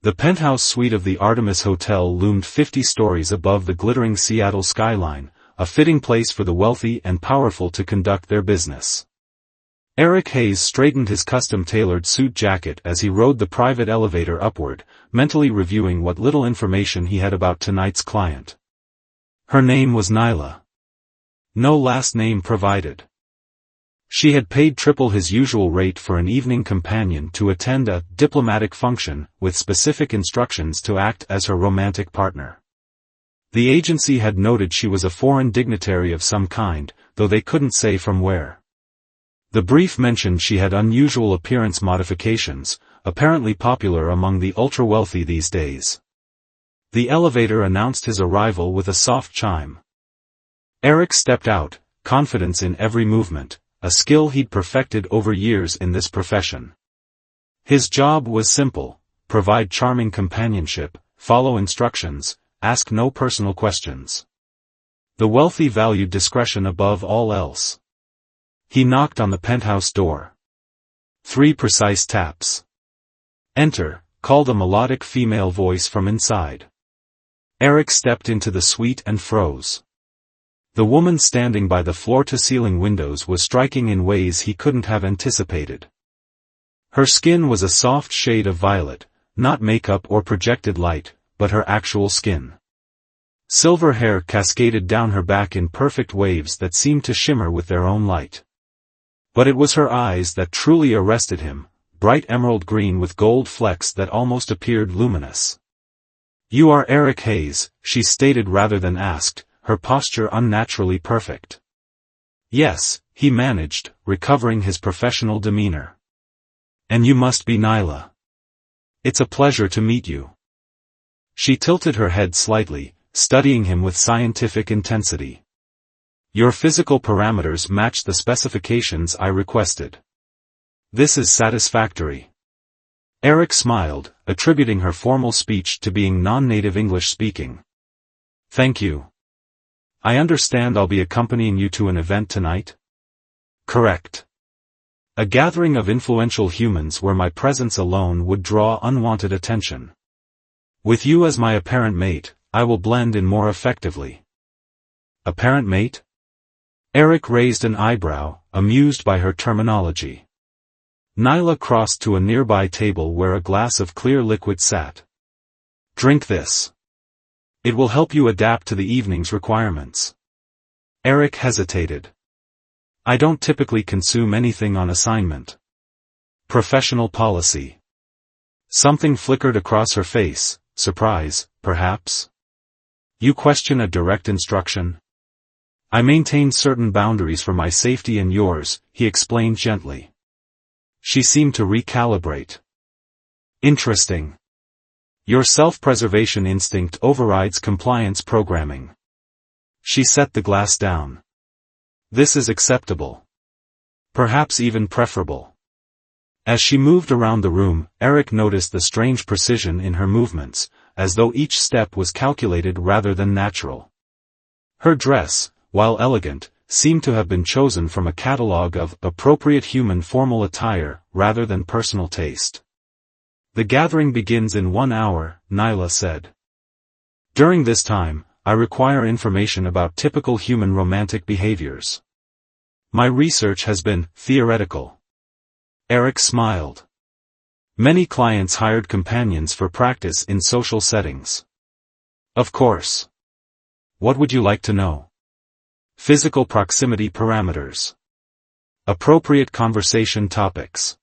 The penthouse suite of the Artemis Hotel loomed 50 stories above the glittering Seattle skyline, a fitting place for the wealthy and powerful to conduct their business. Eric Hayes straightened his custom-tailored suit jacket as he rode the private elevator upward, mentally reviewing what little information he had about tonight's client. Her name was Nyla. No last name provided. She had paid triple his usual rate for an evening companion to attend a diplomatic function, with specific instructions to act as her romantic partner. The agency had noted she was a foreign dignitary of some kind, though they couldn't say from where. The brief mentioned she had unusual appearance modifications, apparently popular among the ultra-wealthy these days. The elevator announced his arrival with a soft chime. Eric stepped out, confidence in every movement, a skill he'd perfected over years in this profession. His job was simple: provide charming companionship, follow instructions, ask no personal questions. The wealthy valued discretion above all else. He knocked on the penthouse door. 3 precise taps. "Enter," called a melodic female voice from inside. Eric stepped into the suite and froze. The woman standing by the floor-to-ceiling windows was striking in ways he couldn't have anticipated. Her skin was a soft shade of violet, not makeup or projected light, but her actual skin. Silver hair cascaded down her back in perfect waves that seemed to shimmer with their own light. But it was her eyes that truly arrested him, bright emerald green with gold flecks that almost appeared luminous. "You are Eric Hayes," she stated rather than asked, her posture unnaturally perfect. "Yes," he managed, recovering his professional demeanor. "And you must be Nyla. It's a pleasure to meet you." She tilted her head slightly, studying him with scientific intensity. "Your physical parameters match the specifications I requested. This is satisfactory." Eric smiled, attributing her formal speech to being non-native English speaking. "Thank you. I understand I'll be accompanying you to an event tonight?" "Correct. A gathering of influential humans where my presence alone would draw unwanted attention. With you as my apparent mate, I will blend in more effectively." "Apparent mate?" Eric raised an eyebrow, amused by her terminology. Nyla crossed to a nearby table where a glass of clear liquid sat. "Drink this. It will help you adapt to the evening's requirements." Eric hesitated. "I don't typically consume anything on assignment." "Professional policy." Something flickered across her face, surprise, perhaps? "You question a direct instruction?" "I maintain certain boundaries for my safety and yours," he explained gently. She seemed to recalibrate. "Interesting. Your self-preservation instinct overrides compliance programming." She set the glass down. "This is acceptable. Perhaps even preferable." As she moved around the room, Eric noticed the strange precision in her movements, as though each step was calculated rather than natural. Her dress, while elegant, seemed to have been chosen from a catalogue of appropriate human formal attire, rather than personal taste. "The gathering begins in 1 hour, Nyla said. "During this time, I require information about typical human romantic behaviors. My research has been theoretical." Eric smiled. Many clients hired companions for practice in social settings. "Of course. What would you like to know?" "Physical proximity parameters. Appropriate conversation topics.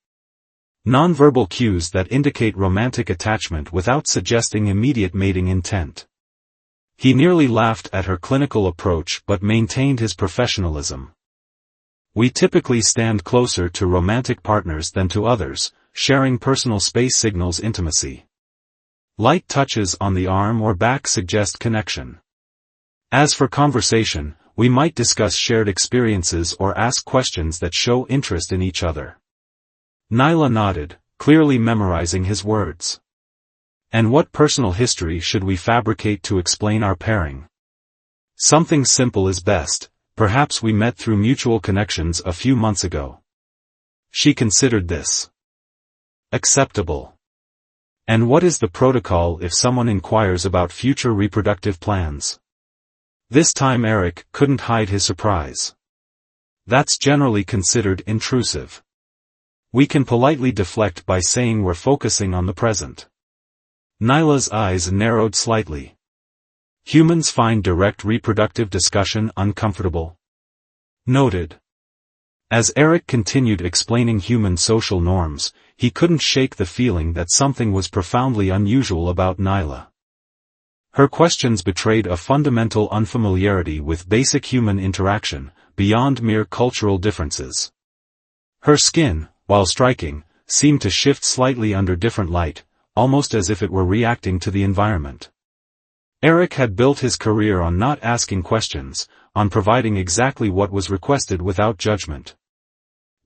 Nonverbal cues that indicate romantic attachment without suggesting immediate mating intent." He nearly laughed at her clinical approach but maintained his professionalism. "We typically stand closer to romantic partners than to others, sharing personal space signals intimacy. Light touches on the arm or back suggest connection. As for conversation, we might discuss shared experiences or ask questions that show interest in each other." Nyla nodded, clearly memorizing his words. "And what personal history should we fabricate to explain our pairing?" "Something simple is best. Perhaps we met through mutual connections a few months ago." She considered this acceptable. And what is the protocol if someone inquires about future reproductive plans? This time Eric couldn't hide his surprise. That's generally considered intrusive. We can politely deflect by saying we're focusing on the present. Nyla's eyes narrowed slightly. Humans find direct reproductive discussion uncomfortable. Noted. As Eric continued explaining human social norms, he couldn't shake the feeling that something was profoundly unusual about Nyla. Her questions betrayed a fundamental unfamiliarity with basic human interaction, beyond mere cultural differences. Her skin, while striking, seemed to shift slightly under different light, almost as if it were reacting to the environment. Eric had built his career on not asking questions, on providing exactly what was requested without judgment.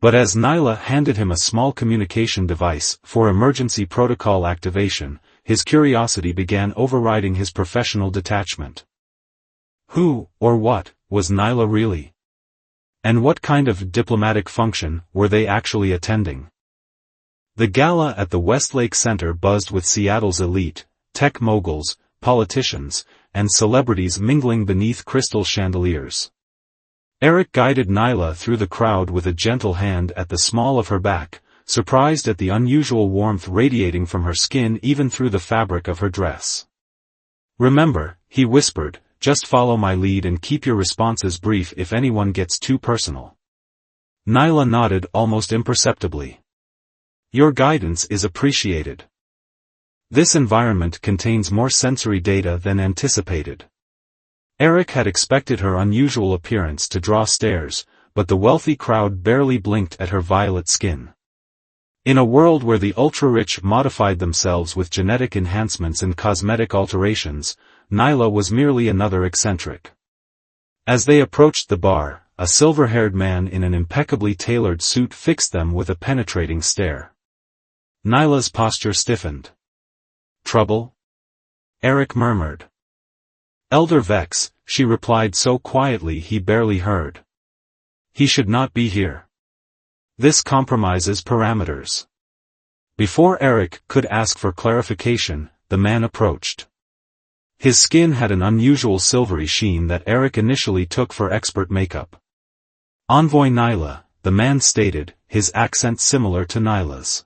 But as Nyla handed him a small communication device for emergency protocol activation, his curiosity began overriding his professional detachment. Who, or what, was Nyla really? And what kind of diplomatic function were they actually attending? The gala at the Westlake Center buzzed with Seattle's elite, tech moguls, politicians, and celebrities mingling beneath crystal chandeliers. Eric guided Nyla through the crowd with a gentle hand at the small of her back, surprised at the unusual warmth radiating from her skin even through the fabric of her dress. "Remember," he whispered, "just follow my lead and keep your responses brief if anyone gets too personal." Nyla nodded almost imperceptibly. "Your guidance is appreciated." This environment contains more sensory data than anticipated. Eric had expected her unusual appearance to draw stares, but the wealthy crowd barely blinked at her violet skin. In a world where the ultra-rich modified themselves with genetic enhancements and cosmetic alterations, Nyla was merely another eccentric. As they approached the bar, a silver-haired man in an impeccably tailored suit fixed them with a penetrating stare. Nyla's posture stiffened. "Trouble?" Eric murmured. "Elder Vex," she replied so quietly he barely heard. "He should not be here. This compromises parameters." Before Eric could ask for clarification, the man approached. His skin had an unusual silvery sheen that Eric initially took for expert makeup. "Envoy Nyla," the man stated, his accent similar to Nyla's.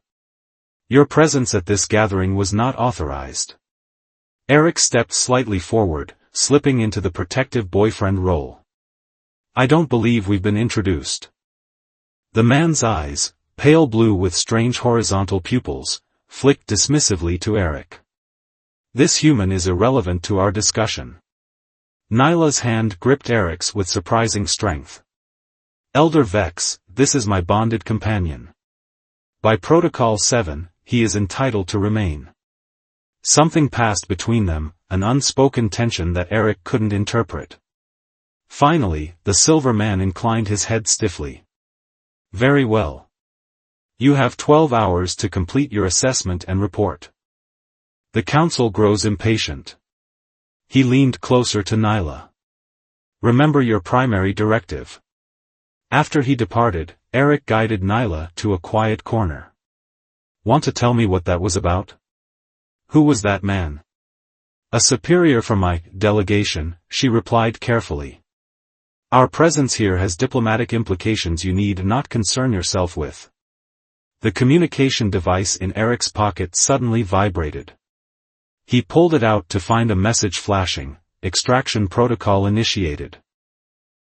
"Your presence at this gathering was not authorized." Eric stepped slightly forward, slipping into the protective boyfriend role. "I don't believe we've been introduced." The man's eyes, pale blue with strange horizontal pupils, flicked dismissively to Eric. "This human is irrelevant to our discussion." Nyla's hand gripped Eric's with surprising strength. "Elder Vex, this is my bonded companion. By Protocol 7, he is entitled to remain." Something passed between them, an unspoken tension that Eric couldn't interpret. Finally, the silver man inclined his head stiffly. "Very well. You have 12 hours to complete your assessment and report." The council grows impatient. He leaned closer to Nyla. "Remember your primary directive." After he departed, Eric guided Nyla to a quiet corner. "Want to tell me what that was about?" "Who was that man?" "A superior from my delegation," she replied carefully. "Our presence here has diplomatic implications you need not concern yourself with." The communication device in Eric's pocket suddenly vibrated. He pulled it out to find a message flashing: "Extraction protocol initiated.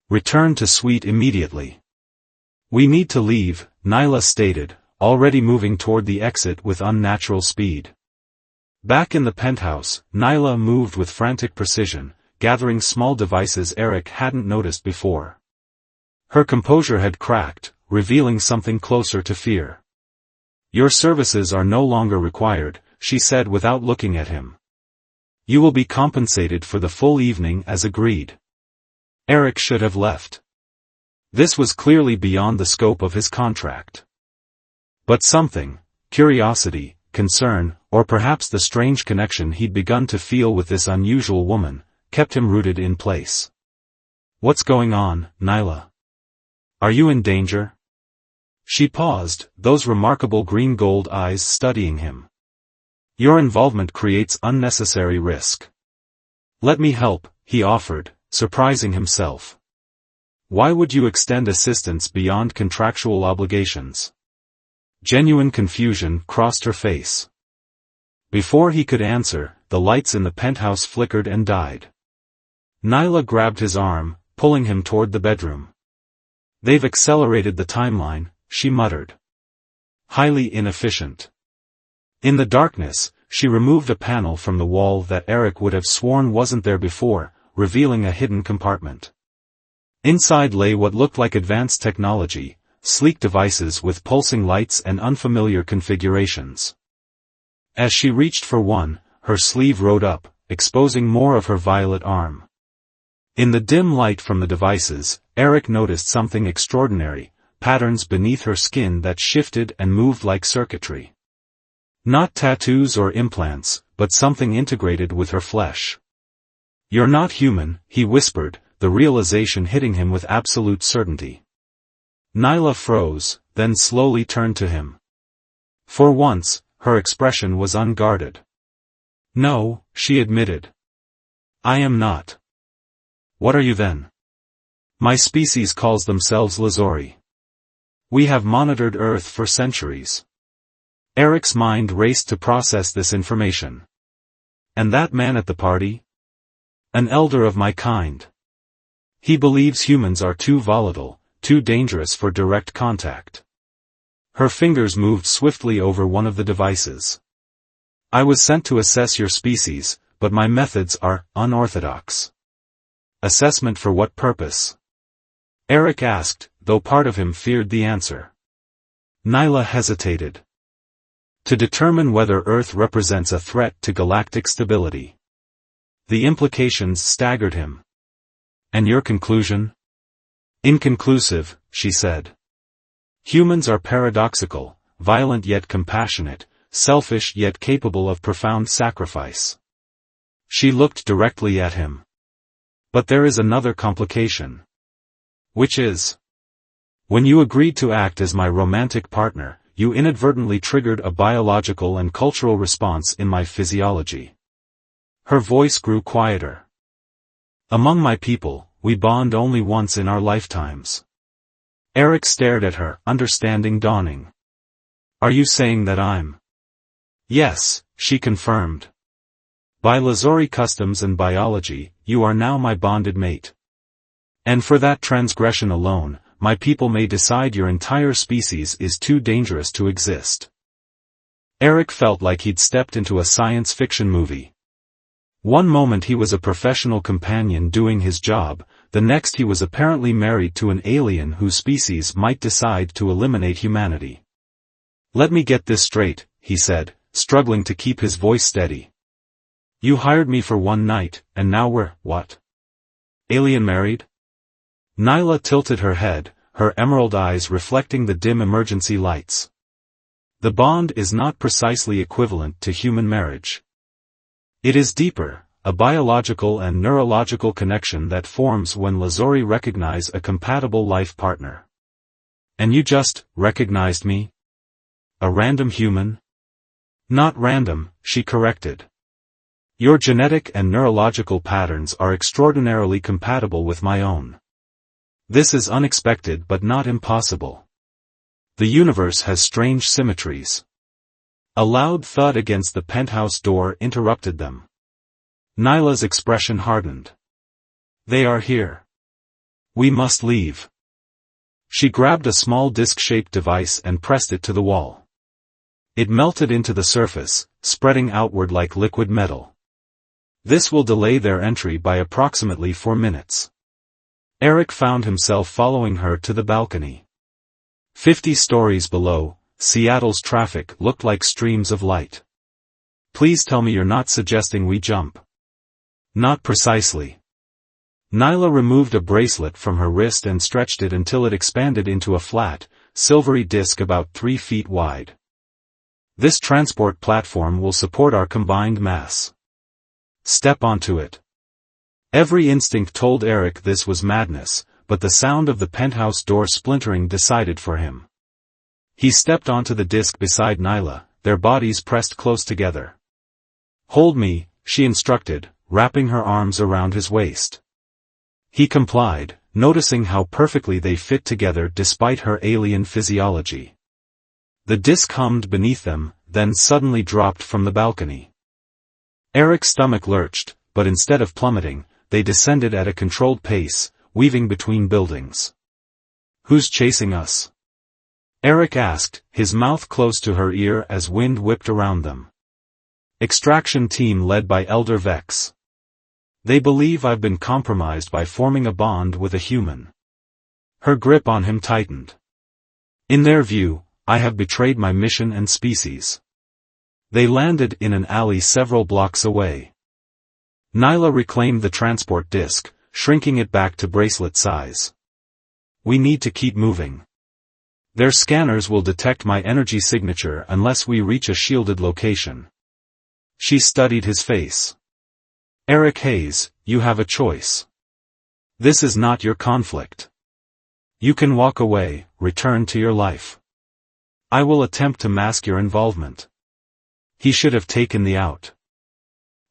Return to suite immediately." "We need to leave," Nyla stated, already moving toward the exit with unnatural speed. Back in the penthouse, Nyla moved with frantic precision, gathering small devices Eric hadn't noticed before. Her composure had cracked, revealing something closer to fear. "Your services are no longer required," she said without looking at him. "You will be compensated for the full evening as agreed." Eric should have left. This was clearly beyond the scope of his contract. But something, curiosity, concern, or perhaps the strange connection he'd begun to feel with this unusual woman, kept him rooted in place. "What's going on, Nyla? Are you in danger?" She paused, those remarkable green-gold eyes studying him. Your involvement creates unnecessary risk. Let me help, he offered, surprising himself. Why would you extend assistance beyond contractual obligations? Genuine confusion crossed her face. Before he could answer, the lights in the penthouse flickered and died. Nyla grabbed his arm, pulling him toward the bedroom. They've accelerated the timeline, she muttered. Highly inefficient. In the darkness, she removed a panel from the wall that Eric would have sworn wasn't there before, revealing a hidden compartment. Inside lay what looked like advanced technology, sleek devices with pulsing lights and unfamiliar configurations. As she reached for one, her sleeve rode up, exposing more of her violet arm. In the dim light from the devices, Eric noticed something extraordinary, patterns beneath her skin that shifted and moved like circuitry. Not tattoos or implants, but something integrated with her flesh. You're not human, he whispered, the realization hitting him with absolute certainty. Nyla froze, then slowly turned to him. For once, her expression was unguarded. No, she admitted. I am not. What are you then? My species calls themselves Lazori. We have monitored Earth for centuries. Eric's mind raced to process this information. And that man at the party? An elder of my kind. He believes humans are too volatile, too dangerous for direct contact. Her fingers moved swiftly over one of the devices. I was sent to assess your species, but my methods are unorthodox. Assessment for what purpose? Eric asked, though part of him feared the answer. Nyla hesitated. To determine whether Earth represents a threat to galactic stability. The implications staggered him. And your conclusion? Inconclusive, she said. Humans are paradoxical, violent yet compassionate, selfish yet capable of profound sacrifice. She looked directly at him. But there is another complication. Which is? When you agreed to act as my romantic partner, you inadvertently triggered a biological and cultural response in my physiology. Her voice grew quieter. Among my people, we bond only once in our lifetimes. Eric stared at her, understanding dawning. Are you saying that I'm? Yes, she confirmed. By Lazori customs and biology, you are now my bonded mate. And for that transgression alone, my people may decide your entire species is too dangerous to exist. Eric felt like he'd stepped into a science fiction movie. One moment he was a professional companion doing his job, the next he was apparently married to an alien whose species might decide to eliminate humanity. Let me get this straight, he said, struggling to keep his voice steady. You hired me for one night, and now we're, what? Alien married? Nyla tilted her head, her emerald eyes reflecting the dim emergency lights. The bond is not precisely equivalent to human marriage. It is deeper, a biological and neurological connection that forms when Lazori recognize a compatible life partner. And you just recognized me? A random human? Not random, she corrected. Your genetic and neurological patterns are extraordinarily compatible with my own. This is unexpected but not impossible. The universe has strange symmetries. A loud thud against the penthouse door interrupted them. Nyla's expression hardened. They are here. We must leave. She grabbed a small disc-shaped device and pressed it to the wall. It melted into the surface, spreading outward like liquid metal. This will delay their entry by approximately 4 minutes. Eric found himself following her to the balcony. 50 stories below, Seattle's traffic looked like streams of light. Please tell me you're not suggesting we jump. Not precisely. Nyla removed a bracelet from her wrist and stretched it until it expanded into a flat, silvery disc about 3 feet wide. This transport platform will support our combined mass. Step onto it. Every instinct told Eric this was madness, but the sound of the penthouse door splintering decided for him. He stepped onto the disc beside Nyla, their bodies pressed close together. Hold me, she instructed, wrapping her arms around his waist. He complied, noticing how perfectly they fit together despite her alien physiology. The disc hummed beneath them, then suddenly dropped from the balcony. Eric's stomach lurched, but instead of plummeting, they descended at a controlled pace, weaving between buildings. "Who's chasing us?" Eric asked, his mouth close to her ear as wind whipped around them. "Extraction team led by Elder Vex. They believe I've been compromised by forming a bond with a human." Her grip on him tightened. "In their view, I have betrayed my mission and species." They landed in an alley several blocks away. Nyla reclaimed the transport disc, shrinking it back to bracelet size. "We need to keep moving. Their scanners will detect my energy signature unless we reach a shielded location." She studied his face. "Eric Hayes, you have a choice. This is not your conflict. You can walk away, return to your life. I will attempt to mask your involvement." He should have taken the out.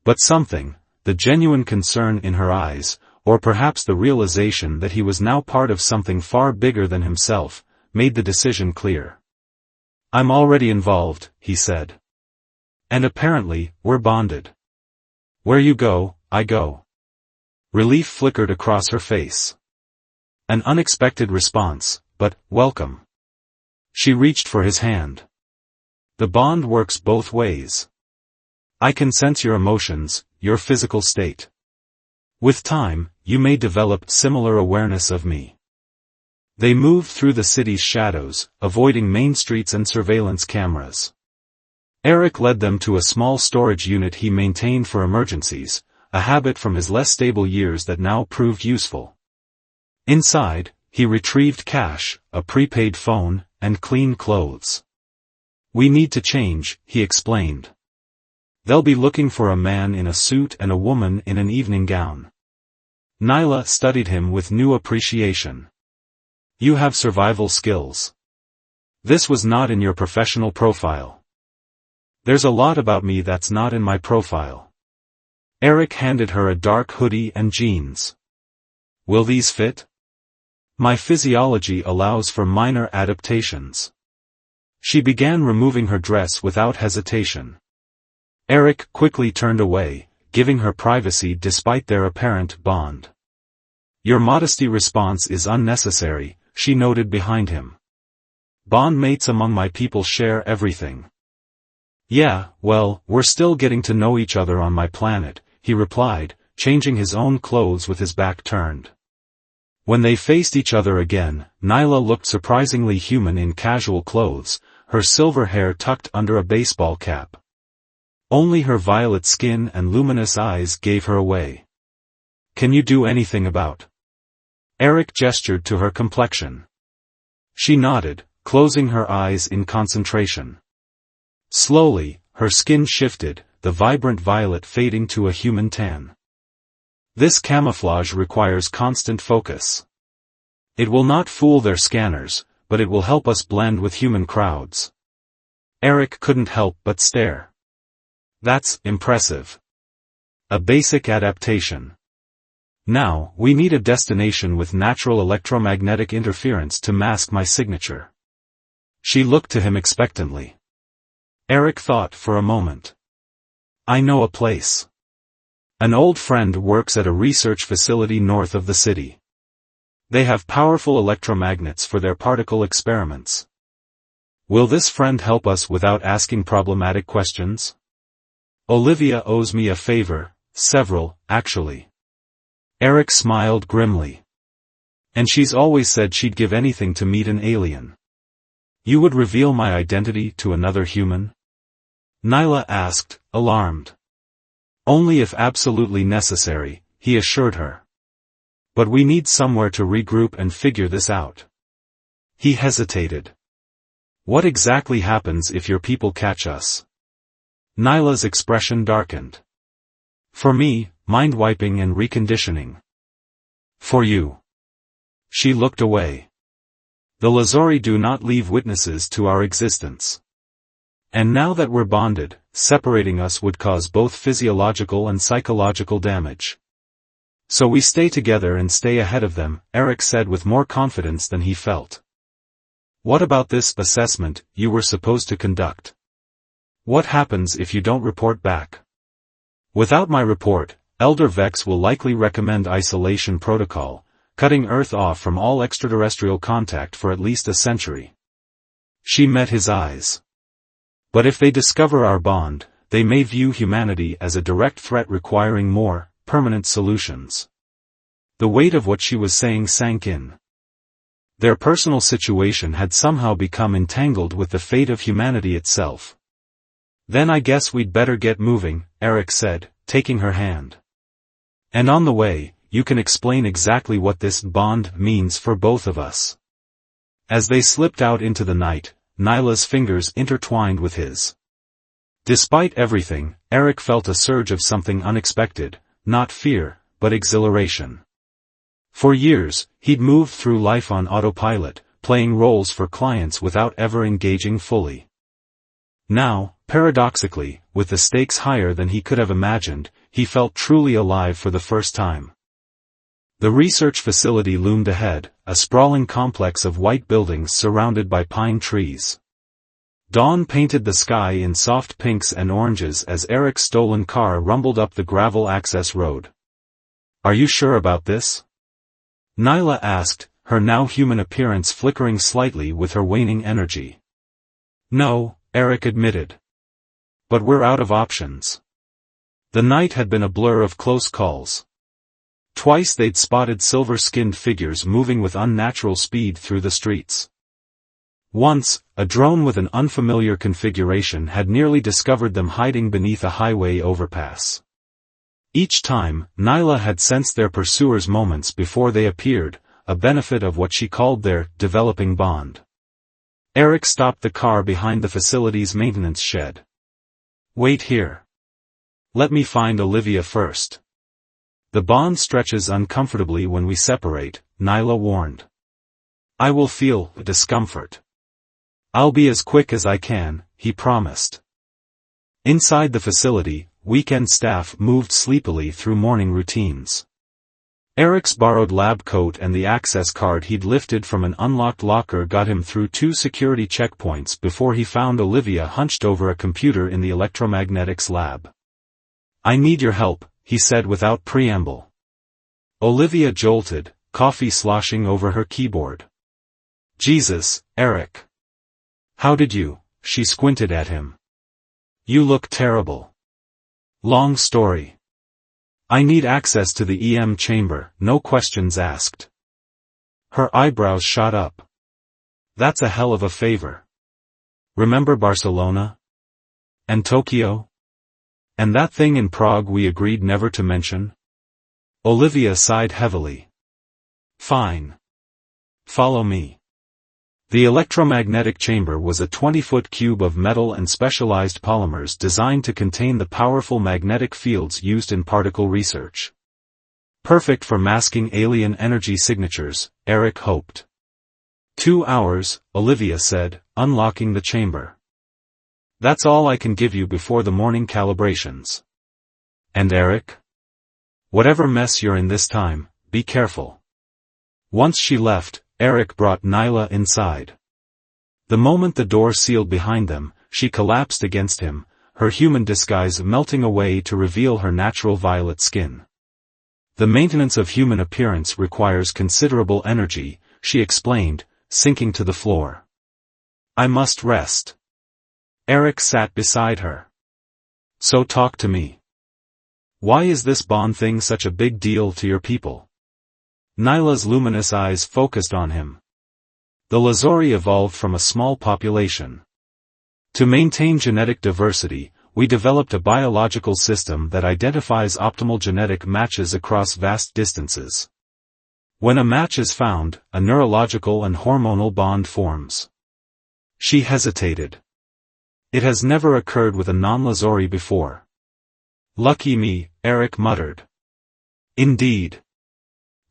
But something, the genuine concern in her eyes, or perhaps the realization that he was now part of something far bigger than himself, made the decision clear. "I'm already involved," he said. "And apparently, we're bonded. Where you go, I go." Relief flickered across her face. An unexpected response, but welcome. She reached for his hand. "The bond works both ways. I can sense your emotions, your physical state. With time, you may develop similar awareness of me." They moved through the city's shadows, avoiding main streets and surveillance cameras. Eric led them to a small storage unit he maintained for emergencies, a habit from his less stable years that now proved useful. Inside, he retrieved cash, a prepaid phone, and clean clothes. "We need to change," he explained. "They'll be looking for a man in a suit and a woman in an evening gown." Nyla studied him with new appreciation. "You have survival skills. This was not in your professional profile." "There's a lot about me that's not in my profile." Eric handed her a dark hoodie and jeans. "Will these fit?" "My physiology allows for minor adaptations." She began removing her dress without hesitation. Eric quickly turned away, giving her privacy despite their apparent bond. "Your modesty response is unnecessary," she noted behind him. "Bond mates among my people share everything." "Yeah, well, we're still getting to know each other on my planet," he replied, changing his own clothes with his back turned. When they faced each other again, Nyla looked surprisingly human in casual clothes, her silver hair tucked under a baseball cap. Only her violet skin and luminous eyes gave her away. "Can you do anything about?" Eric gestured to her complexion. She nodded, closing her eyes in concentration. Slowly, her skin shifted, the vibrant violet fading to a human tan. "This camouflage requires constant focus. It will not fool their scanners, but it will help us blend with human crowds." Eric couldn't help but stare. "That's impressive. A basic adaptation. Now, we need a destination with natural electromagnetic interference to mask my signature." She looked to him expectantly. Eric thought for a moment. "I know a place. An old friend works at a research facility north of the city. They have powerful electromagnets for their particle experiments. Will this friend help us without asking problematic questions?" "Olivia owes me a favor, several, actually." Eric smiled grimly. "And she's always said she'd give anything to meet an alien." "You would reveal my identity to another human?" Nyla asked, alarmed. "Only if absolutely necessary," he assured her. "But we need somewhere to regroup and figure this out." He hesitated. "What exactly happens if your people catch us?" Nyla's expression darkened. "For me, mind-wiping and reconditioning. For you." She looked away. "The Lazori do not leave witnesses to our existence. And now that we're bonded, separating us would cause both physiological and psychological damage. So we stay together and stay ahead of them, Eric said with more confidence than he felt. What about this assessment you were supposed to conduct? What happens if you don't report back? Without my report, Elder Vex will likely recommend isolation protocol, cutting Earth off from all extraterrestrial contact for at least a century. She met his eyes. But if they discover our bond, they may view humanity as a direct threat requiring more, permanent solutions. The weight of what she was saying sank in. Their personal situation had somehow become entangled with the fate of humanity itself. Then I guess we'd better get moving, Eric said, taking her hand. And on the way, you can explain exactly what this bond means for both of us. As they slipped out into the night, Nyla's fingers intertwined with his. Despite everything, Eric felt a surge of something unexpected, not fear, but exhilaration. For years, he'd moved through life on autopilot, playing roles for clients without ever engaging fully. Now, paradoxically, with the stakes higher than he could have imagined, he felt truly alive for the first time. The research facility loomed ahead, a sprawling complex of white buildings surrounded by pine trees. Dawn painted the sky in soft pinks and oranges as Eric's stolen car rumbled up the gravel access road. Are you sure about this? Nyla asked, her now human appearance flickering slightly with her waning energy. No, Eric admitted. But we're out of options. The night had been a blur of close calls. Twice they'd spotted silver-skinned figures moving with unnatural speed through the streets. Once, a drone with an unfamiliar configuration had nearly discovered them hiding beneath a highway overpass. Each time, Nyla had sensed their pursuers moments before they appeared, a benefit of what she called their developing bond. Eric stopped the car behind the facility's maintenance shed. Wait here. Let me find Olivia first. The bond stretches uncomfortably when we separate, Nyla warned. I will feel discomfort. I'll be as quick as I can, he promised. Inside the facility, weekend staff moved sleepily through morning routines. Eric's borrowed lab coat and the access card he'd lifted from an unlocked locker got him through 2 security checkpoints before he found Olivia hunched over a computer in the electromagnetics lab. I need your help, he said without preamble. Olivia jolted, coffee sloshing over her keyboard. Jesus, Eric. How did you? She squinted at him. You look terrible. Long story. I need access to the EM chamber, no questions asked. Her eyebrows shot up. That's a hell of a favor. Remember Barcelona? And Tokyo? And that thing in Prague we agreed never to mention? Olivia sighed heavily. Fine. Follow me. The electromagnetic chamber was a 20-foot cube of metal and specialized polymers designed to contain the powerful magnetic fields used in particle research. Perfect for masking alien energy signatures, Eric hoped. 2 hours, Olivia said, unlocking the chamber. That's all I can give you before the morning calibrations. And Eric? Whatever mess you're in this time, be careful. Once she left, Eric brought Nyla inside. The moment the door sealed behind them, she collapsed against him, her human disguise melting away to reveal her natural violet skin. The maintenance of human appearance requires considerable energy, she explained, sinking to the floor. I must rest. Eric sat beside her. So talk to me. Why is this bond thing such a big deal to your people? Nyla's luminous eyes focused on him. The Lazori evolved from a small population. To maintain genetic diversity, we developed a biological system that identifies optimal genetic matches across vast distances. When a match is found, a neurological and hormonal bond forms. She hesitated. It has never occurred with a non-Lazori before. Lucky me, Eric muttered. Indeed.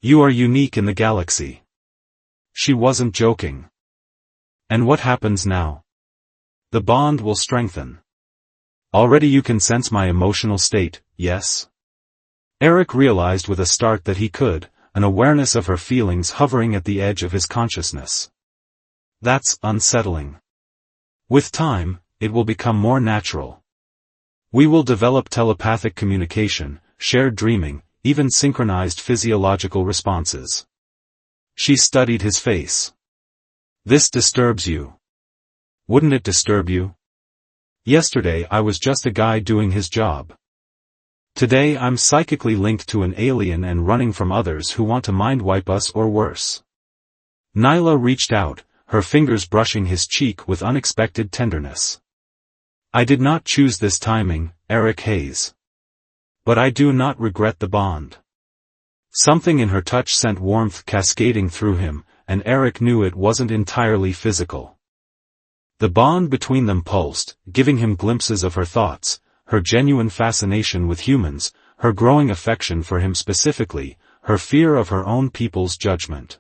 You are unique in the galaxy. She wasn't joking. And what happens now? The bond will strengthen. Already you can sense my emotional state, yes? Eric realized with a start that he could, an awareness of her feelings hovering at the edge of his consciousness. That's unsettling. With time, it will become more natural. We will develop telepathic communication, shared dreaming, even synchronized physiological responses. She studied his face. This disturbs you. Wouldn't it disturb you? Yesterday I was just a guy doing his job. Today I'm psychically linked to an alien and running from others who want to mind-wipe us or worse. Nyla reached out, her fingers brushing his cheek with unexpected tenderness. I did not choose this timing, Eric Hayes. But I do not regret the bond. Something in her touch sent warmth cascading through him, and Eric knew it wasn't entirely physical. The bond between them pulsed, giving him glimpses of her thoughts, her genuine fascination with humans, her growing affection for him specifically, her fear of her own people's judgment.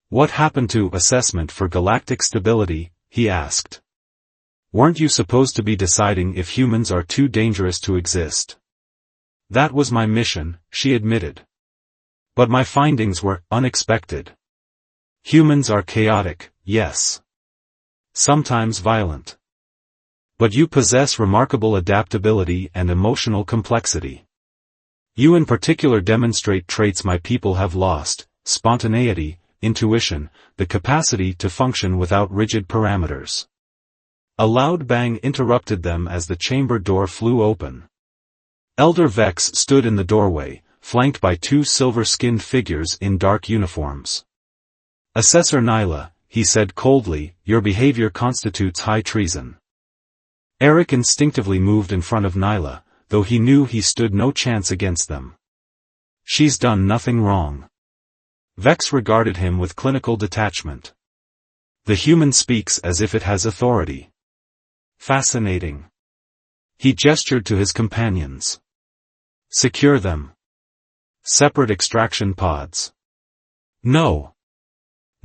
What happened to assessment for galactic stability, he asked. Weren't you supposed to be deciding if humans are too dangerous to exist? That was my mission, she admitted. But my findings were unexpected. Humans are chaotic, yes. Sometimes violent. But you possess remarkable adaptability and emotional complexity. You in particular demonstrate traits my people have lost: spontaneity, intuition, the capacity to function without rigid parameters. A loud bang interrupted them as the chamber door flew open. Elder Vex stood in the doorway, flanked by two silver-skinned figures in dark uniforms. Assessor Nyla, he said coldly, your behavior constitutes high treason. Eric instinctively moved in front of Nyla, though he knew he stood no chance against them. She's done nothing wrong. Vex regarded him with clinical detachment. The human speaks as if it has authority. Fascinating. He gestured to his companions. Secure them. Separate extraction pods. No.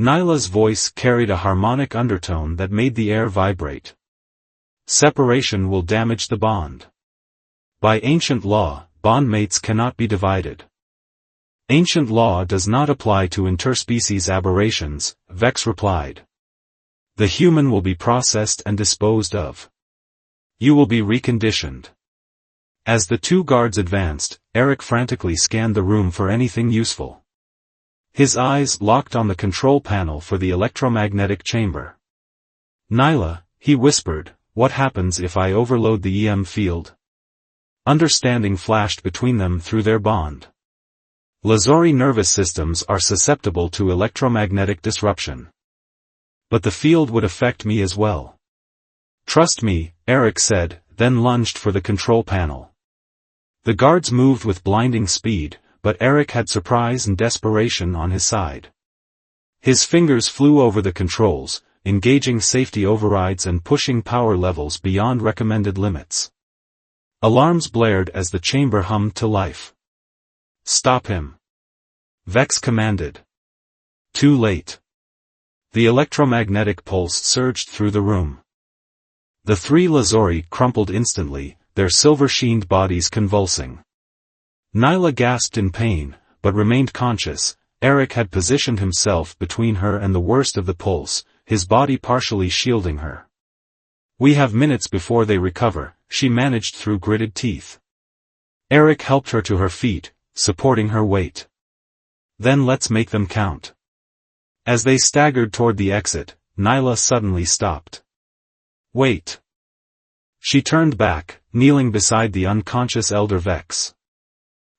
Nyla's voice carried a harmonic undertone that made the air vibrate. Separation will damage the bond. By ancient law, bondmates cannot be divided. Ancient law does not apply to interspecies aberrations, Vex replied. The human will be processed and disposed of. You will be reconditioned. As the two guards advanced, Eric frantically scanned the room for anything useful. His eyes locked on the control panel for the electromagnetic chamber. Nyla, he whispered, what happens if I overload the EM field? Understanding flashed between them through their bond. Lazori nervous systems are susceptible to electromagnetic disruption. But the field would affect me as well. Trust me, Eric said, then lunged for the control panel. The guards moved with blinding speed, but Eric had surprise and desperation on his side. His fingers flew over the controls, engaging safety overrides and pushing power levels beyond recommended limits. Alarms blared as the chamber hummed to life. Stop him. Vex commanded. Too late. The electromagnetic pulse surged through the room. The three Lazori crumpled instantly, their silver-sheened bodies convulsing. Nyla gasped in pain, but remained conscious. Eric had positioned himself between her and the worst of the pulse, his body partially shielding her. We have minutes before they recover, she managed through gritted teeth. Eric helped her to her feet, supporting her weight. Then let's make them count. As they staggered toward the exit, Nyla suddenly stopped. Wait. She turned back, kneeling beside the unconscious Elder Vex.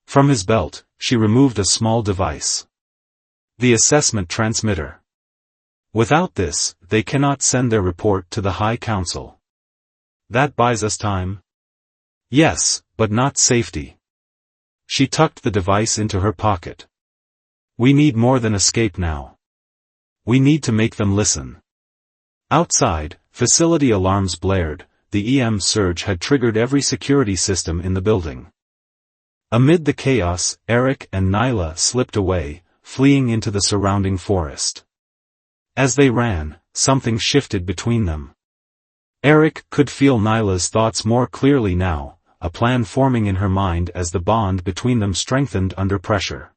From his belt, she removed a small device. The assessment transmitter. Without this, they cannot send their report to the High Council. That buys us time? Yes, but not safety. She tucked the device into her pocket. We need more than escape now. We need to make them listen. Outside, facility alarms blared. The EM surge had triggered every security system in the building. Amid the chaos, Eric and Nyla slipped away, fleeing into the surrounding forest. As they ran, something shifted between them. Eric could feel Nyla's thoughts more clearly now, a plan forming in her mind as the bond between them strengthened under pressure.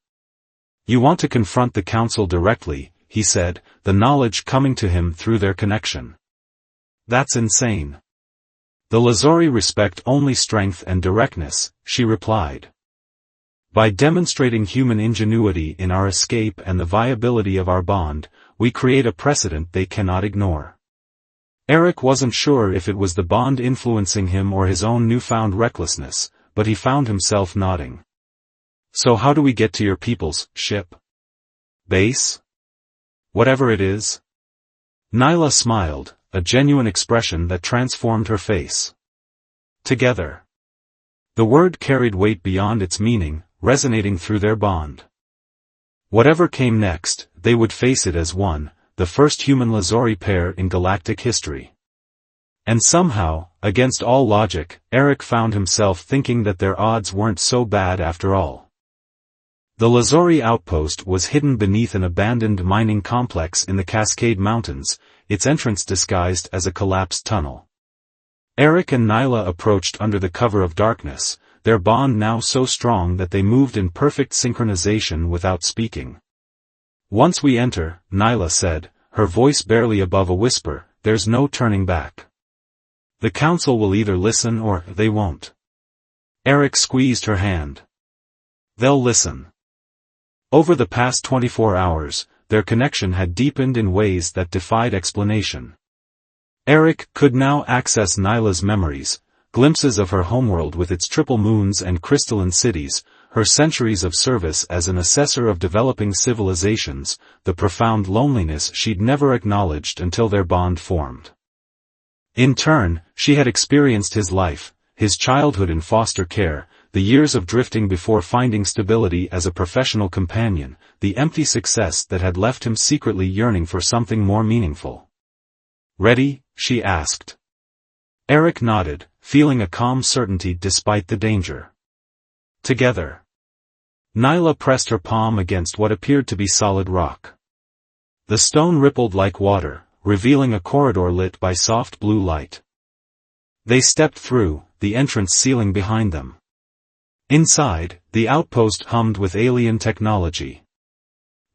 "You want to confront the council directly," he said, the knowledge coming to him through their connection. "That's insane. The Lazori respect only strength and directness," she replied. "By demonstrating human ingenuity in our escape and the viability of our bond, we create a precedent they cannot ignore." Eric wasn't sure if it was the bond influencing him or his own newfound recklessness, but he found himself nodding. "So how do we get to your people's ship? Base? Whatever it is?" Nyla smiled, a genuine expression that transformed her face. "Together." The word carried weight beyond its meaning, resonating through their bond. Whatever came next, they would face it as one, the first human Lazori pair in galactic history. And somehow, against all logic, Eric found himself thinking that their odds weren't so bad after all. The Lazori outpost was hidden beneath an abandoned mining complex in the Cascade Mountains, its entrance disguised as a collapsed tunnel. Eric and Nyla approached under the cover of darkness, their bond now so strong that they moved in perfect synchronization without speaking. "Once we enter," Nyla said, her voice barely above a whisper, "there's no turning back. The council will either listen or they won't." Eric squeezed her hand. "They'll listen." Over the past 24 hours, their connection had deepened in ways that defied explanation. Eric could now access Nyla's memories, glimpses of her homeworld with its triple moons and crystalline cities, her centuries of service as an assessor of developing civilizations, the profound loneliness she'd never acknowledged until their bond formed. In turn, she had experienced his life, his childhood in foster care, the years of drifting before finding stability as a professional companion, the empty success that had left him secretly yearning for something more meaningful. "Ready?" she asked. Eric nodded, feeling a calm certainty despite the danger. "Together." Nyla pressed her palm against what appeared to be solid rock. The stone rippled like water, revealing a corridor lit by soft blue light. They stepped through, the entrance ceiling behind them. Inside, the outpost hummed with alien technology.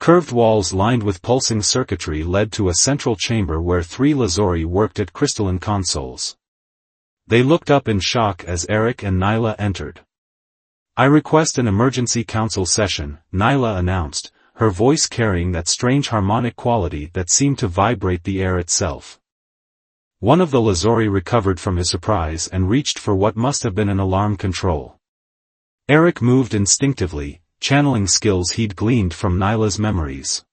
Curved walls lined with pulsing circuitry led to a central chamber where 3 Lazori worked at crystalline consoles. They looked up in shock as Eric and Nyla entered. "I request an emergency council session," Nyla announced, her voice carrying that strange harmonic quality that seemed to vibrate the air itself. One of the Lazori recovered from his surprise and reached for what must have been an alarm control. Eric moved instinctively, channeling skills he'd gleaned from Nyla's memories.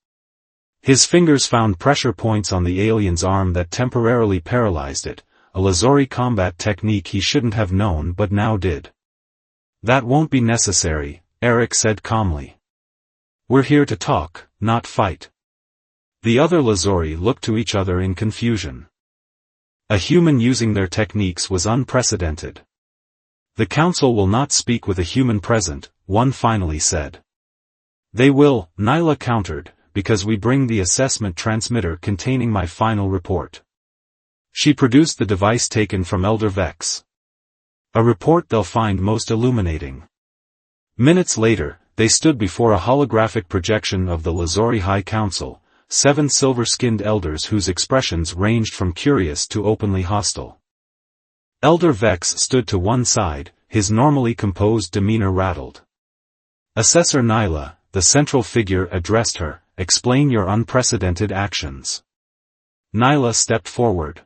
His fingers found pressure points on the alien's arm that temporarily paralyzed it, a Lazori combat technique he shouldn't have known but now did. "That won't be necessary," Eric said calmly. "We're here to talk, not fight." The other Lazori looked to each other in confusion. A human using their techniques was unprecedented. "The council will not speak with a human present," one finally said. "They will," Nyla countered, "because we bring the assessment transmitter containing my final report." She produced the device taken from Elder Vex. "A report they'll find most illuminating." Minutes later, they stood before a holographic projection of the Lazori High Council, 7 silver-skinned elders whose expressions ranged from curious to openly hostile. Elder Vex stood to one side, his normally composed demeanor rattled. Assessor Nyla, the central figure, addressed her, "Explain your unprecedented actions." Nyla stepped forward.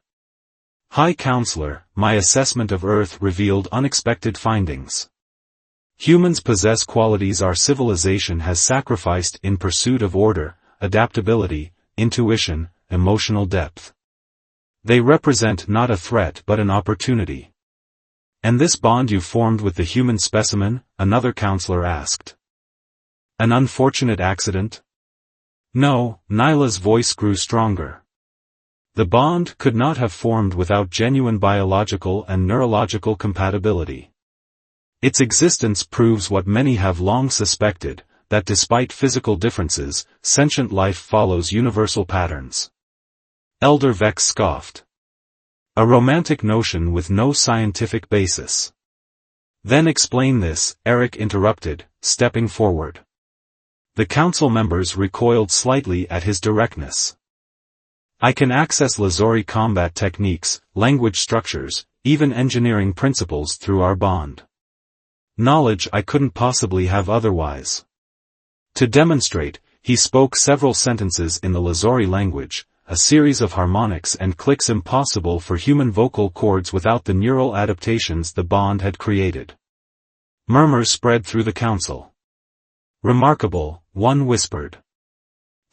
"High Counselor, my assessment of Earth revealed unexpected findings. Humans possess qualities our civilization has sacrificed in pursuit of order, adaptability, intuition, emotional depth. They represent not a threat but an opportunity." "And this bond you formed with the human specimen?" another counselor asked. "An unfortunate accident?" "No," Nyla's voice grew stronger. "The bond could not have formed without genuine biological and neurological compatibility. Its existence proves what many have long suspected, that despite physical differences, sentient life follows universal patterns." Elder Vex scoffed. A romantic notion with no scientific basis. Then explain this, Eric interrupted, stepping forward. The council members recoiled slightly at his directness. I can access Lazori combat techniques, language structures, even engineering principles through our bond. Knowledge I couldn't possibly have otherwise. To demonstrate, he spoke several sentences in the Lazori language, a series of harmonics and clicks impossible for human vocal cords without the neural adaptations the bond had created. Murmurs spread through the council. Remarkable, one whispered.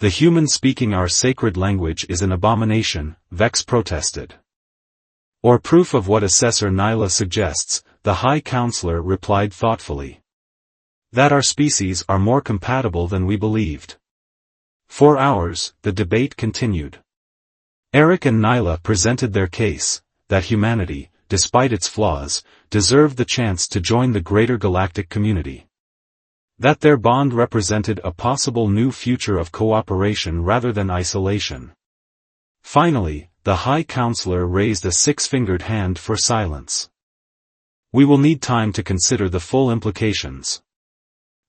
The human speaking our sacred language is an abomination, Vex protested. Or proof of what Assessor Nyla suggests, the High Counselor replied thoughtfully. That our species are more compatible than we believed. For hours, the debate continued. Eric and Nyla presented their case, that humanity, despite its flaws, deserved the chance to join the greater galactic community. That their bond represented a possible new future of cooperation rather than isolation. Finally, the High Counselor raised a six-fingered hand for silence. We will need time to consider the full implications.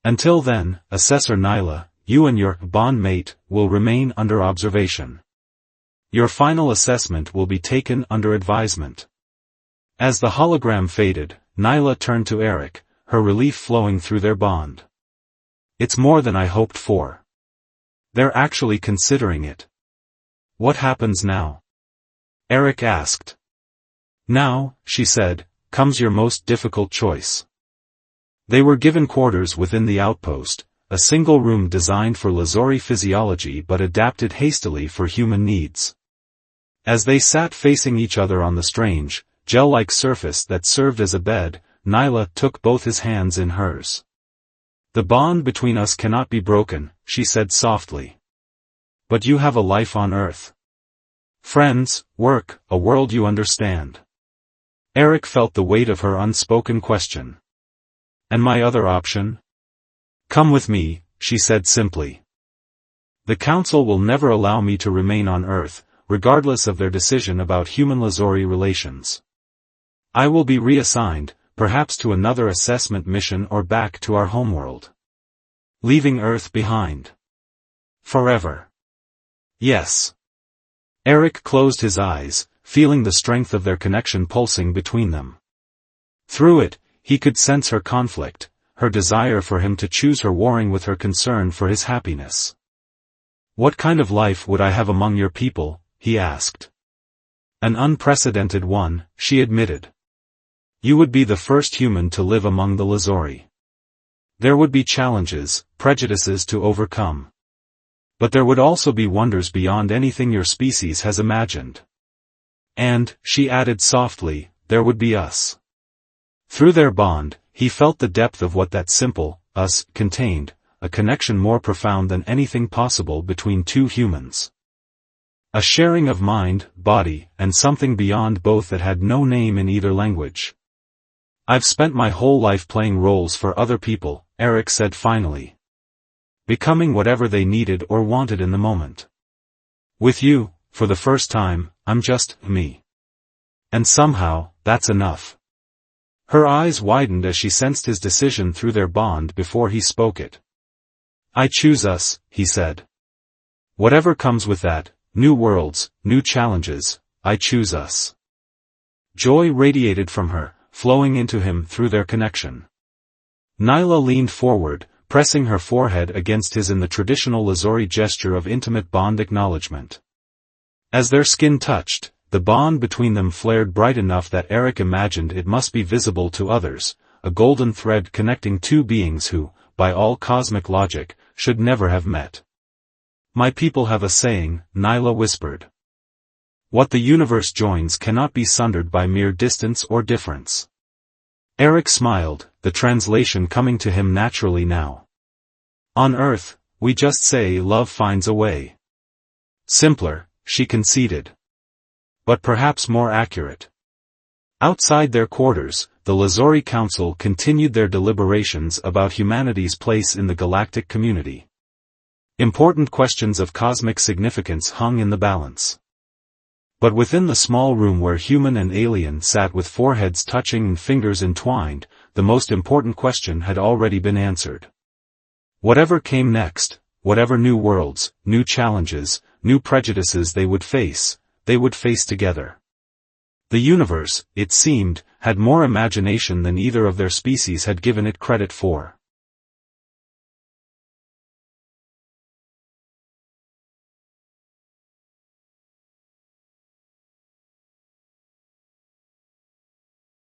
Until then, Assessor Nyla, you and your bond mate will remain under observation. Your final assessment will be taken under advisement. As the hologram faded, Nyla turned to Eric, her relief flowing through their bond. It's more than I hoped for. They're actually considering it. What happens now? Eric asked. Now, she said, comes your most difficult choice. They were given quarters within the outpost, a single room designed for Lazori physiology but adapted hastily for human needs. As they sat facing each other on the strange, gel-like surface that served as a bed, Nyla took both his hands in hers. The bond between us cannot be broken, she said softly. But you have a life on Earth. Friends, work, a world you understand. Eric felt the weight of her unspoken question. And my other option? Come with me, she said simply. The Council will never allow me to remain on Earth, regardless of their decision about human-Lazori relations. I will be reassigned, perhaps to another assessment mission or back to our homeworld. Leaving Earth behind. Forever. Yes. Eric closed his eyes, feeling the strength of their connection pulsing between them. Through it, he could sense her conflict, her desire for him to choose her warring with her concern for his happiness. What kind of life would I have among your people? He asked. An unprecedented one, she admitted. You would be the first human to live among the Lazori. There would be challenges, prejudices to overcome. But there would also be wonders beyond anything your species has imagined. And, she added softly, there would be us. Through their bond, he felt the depth of what that simple, us, contained, a connection more profound than anything possible between two humans. A sharing of mind, body, and something beyond both that had no name in either language. I've spent my whole life playing roles for other people, Eric said finally. Becoming whatever they needed or wanted in the moment. With you, for the first time, I'm just me. And somehow, that's enough. Her eyes widened as she sensed his decision through their bond before he spoke it. I choose us, he said. Whatever comes with that, new worlds, new challenges, I choose us. Joy radiated from her, flowing into him through their connection. Nyla leaned forward, pressing her forehead against his in the traditional Lazori gesture of intimate bond acknowledgement. As their skin touched, the bond between them flared bright enough that Eric imagined it must be visible to others, a golden thread connecting two beings who, by all cosmic logic, should never have met. My people have a saying, Nyla whispered. What the universe joins cannot be sundered by mere distance or difference. Eric smiled, the translation coming to him naturally now. On Earth, we just say love finds a way. Simpler, she conceded. But perhaps more accurate. Outside their quarters, the Lazori Council continued their deliberations about humanity's place in the galactic community. Important questions of cosmic significance hung in the balance. But within the small room where human and alien sat with foreheads touching and fingers entwined, the most important question had already been answered. Whatever came next, whatever new worlds, new challenges, new prejudices they would face together. The universe, it seemed, had more imagination than either of their species had given it credit for.